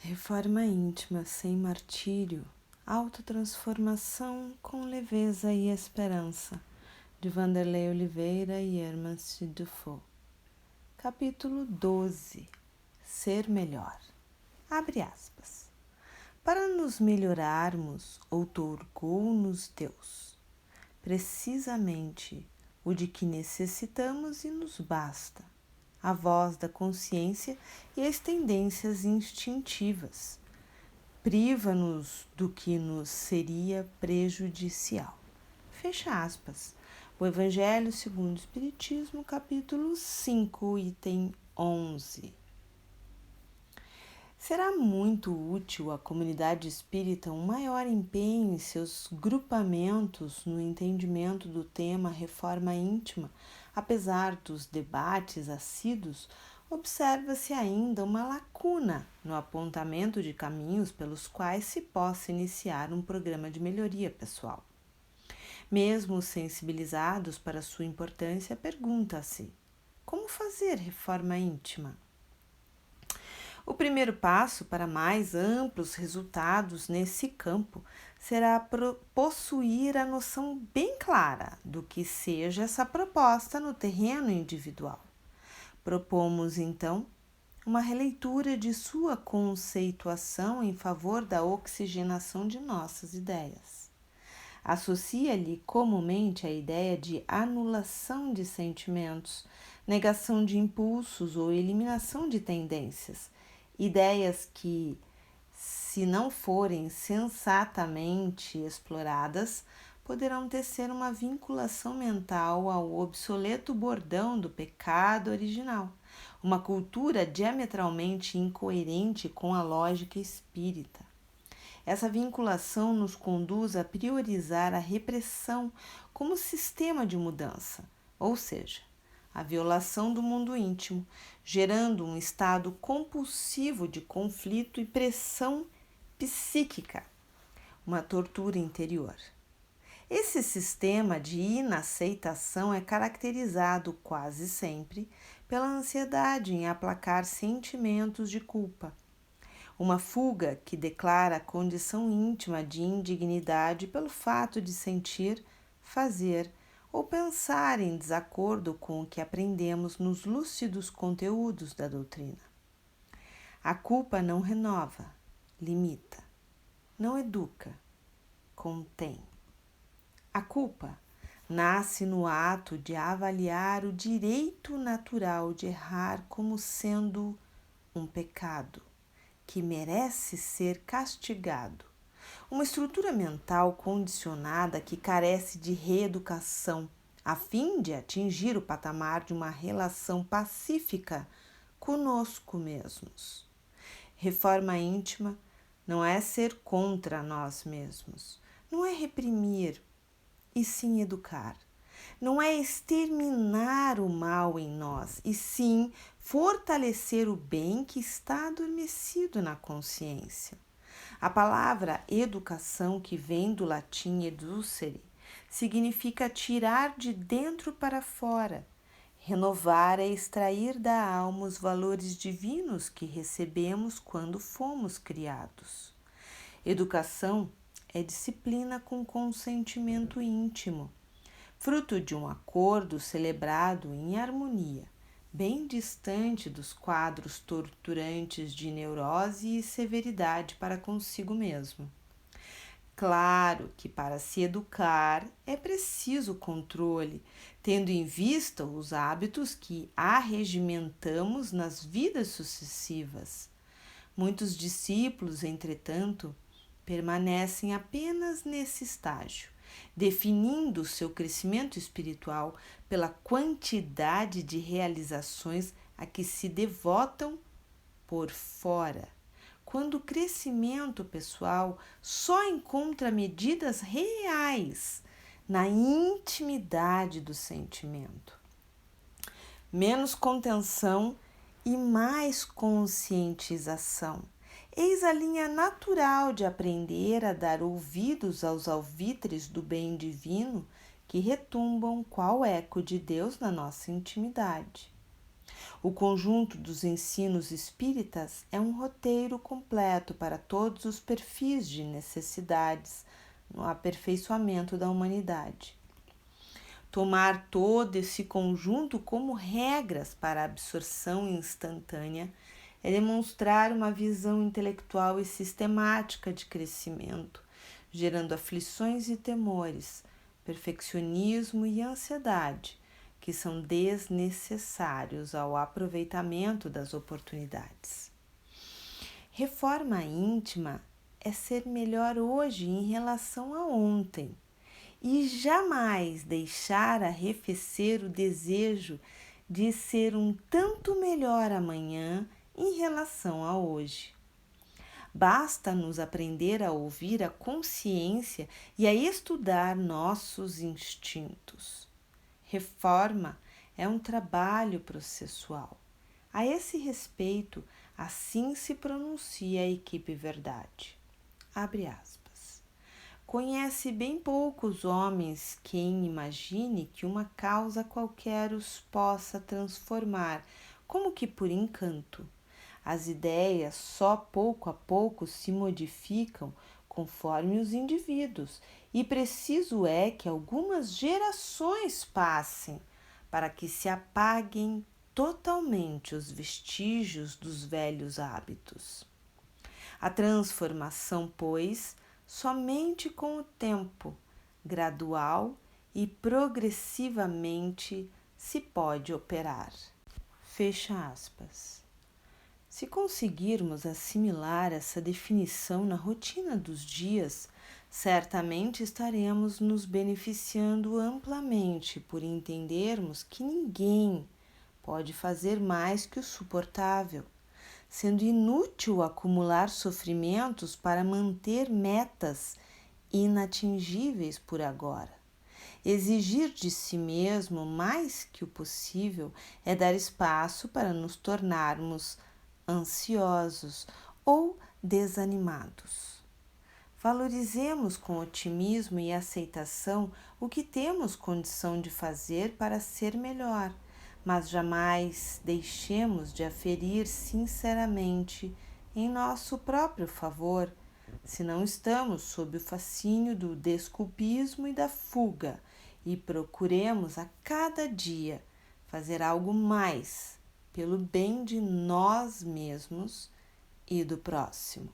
Reforma íntima sem martírio, autotransformação com leveza e esperança, de Vanderlei Oliveira e Hermance Dufour. Capítulo 12. Ser melhor. Abre aspas. Para nos melhorarmos, outorgou-nos Deus, precisamente o de que necessitamos e nos basta, a voz da consciência e as tendências instintivas. Priva-nos do que nos seria prejudicial. Fecha aspas. O Evangelho segundo o Espiritismo, capítulo 5, item 11. Será muito útil à comunidade espírita um maior empenho em seus grupamentos no entendimento do tema reforma íntima. Apesar dos debates assíduos, observa-se ainda uma lacuna no apontamento de caminhos pelos quais se possa iniciar um programa de melhoria pessoal. Mesmo sensibilizados para sua importância, pergunta-se: como fazer reforma íntima? O primeiro passo para mais amplos resultados nesse campo será possuir a noção bem clara do que seja essa proposta no terreno individual. Propomos, então, uma releitura de sua conceituação em favor da oxigenação de nossas ideias. Associa-lhe comumente a ideia de anulação de sentimentos, negação de impulsos ou eliminação de tendências, ideias que, se não forem sensatamente exploradas, poderão tecer uma vinculação mental ao obsoleto bordão do pecado original, uma cultura diametralmente incoerente com a lógica espírita. Essa vinculação nos conduz a priorizar a repressão como sistema de mudança, ou seja, a violação do mundo íntimo, gerando um estado compulsivo de conflito e pressão psíquica, uma tortura interior. Esse sistema de inaceitação é caracterizado quase sempre pela ansiedade em aplacar sentimentos de culpa, uma fuga que declara a condição íntima de indignidade pelo fato de sentir, fazer ou pensar em desacordo com o que aprendemos nos lúcidos conteúdos da doutrina. A culpa não renova, limita, não educa, contém. A culpa nasce no ato de avaliar o direito natural de errar como sendo um pecado que merece ser castigado. Uma estrutura mental condicionada que carece de reeducação, a fim de atingir o patamar de uma relação pacífica conosco mesmos. Reforma íntima não é ser contra nós mesmos, não é reprimir, e sim educar. Não é exterminar o mal em nós, e sim fortalecer o bem que está adormecido na consciência. A palavra educação, que vem do latim educere, significa tirar de dentro para fora. Renovar é extrair da alma os valores divinos que recebemos quando fomos criados. Educação é disciplina com consentimento íntimo, fruto de um acordo celebrado em harmonia, bem distante dos quadros torturantes de neurose e severidade para consigo mesmo. Claro que para se educar é preciso controle, tendo em vista os hábitos que arregimentamos nas vidas sucessivas. Muitos discípulos, entretanto, permanecem apenas nesse estágio, definindo seu crescimento espiritual pela quantidade de realizações a que se devotam por fora, quando o crescimento pessoal só encontra medidas reais na intimidade do sentimento. Menos contenção e mais conscientização. Eis a linha natural de aprender a dar ouvidos aos alvitres do bem divino que retumbam qual eco de Deus na nossa intimidade. O conjunto dos ensinos espíritas é um roteiro completo para todos os perfis de necessidades no aperfeiçoamento da humanidade. Tomar todo esse conjunto como regras para a absorção instantânea é demonstrar uma visão intelectual e sistemática de crescimento, gerando aflições e temores, perfeccionismo e ansiedade, que são desnecessários ao aproveitamento das oportunidades. Reforma íntima é ser melhor hoje em relação a ontem e jamais deixar arrefecer o desejo de ser um tanto melhor amanhã em relação a hoje. Basta-nos aprender a ouvir a consciência e a estudar nossos instintos. Reforma é um trabalho processual. A esse respeito, assim se pronuncia a equipe Verdade. Abre aspas. Conhece bem poucos homens quem imagine que uma causa qualquer os possa transformar, como que por encanto. As ideias só pouco a pouco se modificam conforme os indivíduos, e preciso é que algumas gerações passem para que se apaguem totalmente os vestígios dos velhos hábitos. A transformação, pois, somente com o tempo, gradual e progressivamente se pode operar. Fecha aspas. Se conseguirmos assimilar essa definição na rotina dos dias, certamente estaremos nos beneficiando amplamente por entendermos que ninguém pode fazer mais que o suportável, sendo inútil acumular sofrimentos para manter metas inatingíveis por agora. Exigir de si mesmo mais que o possível é dar espaço para nos tornarmos ansiosos ou desanimados. Valorizemos com otimismo e aceitação o que temos condição de fazer para ser melhor, mas jamais deixemos de aferir sinceramente em nosso próprio favor, se não estamos sob o fascínio do desculpismo e da fuga, e procuremos a cada dia fazer algo mais pelo bem de nós mesmos e do próximo.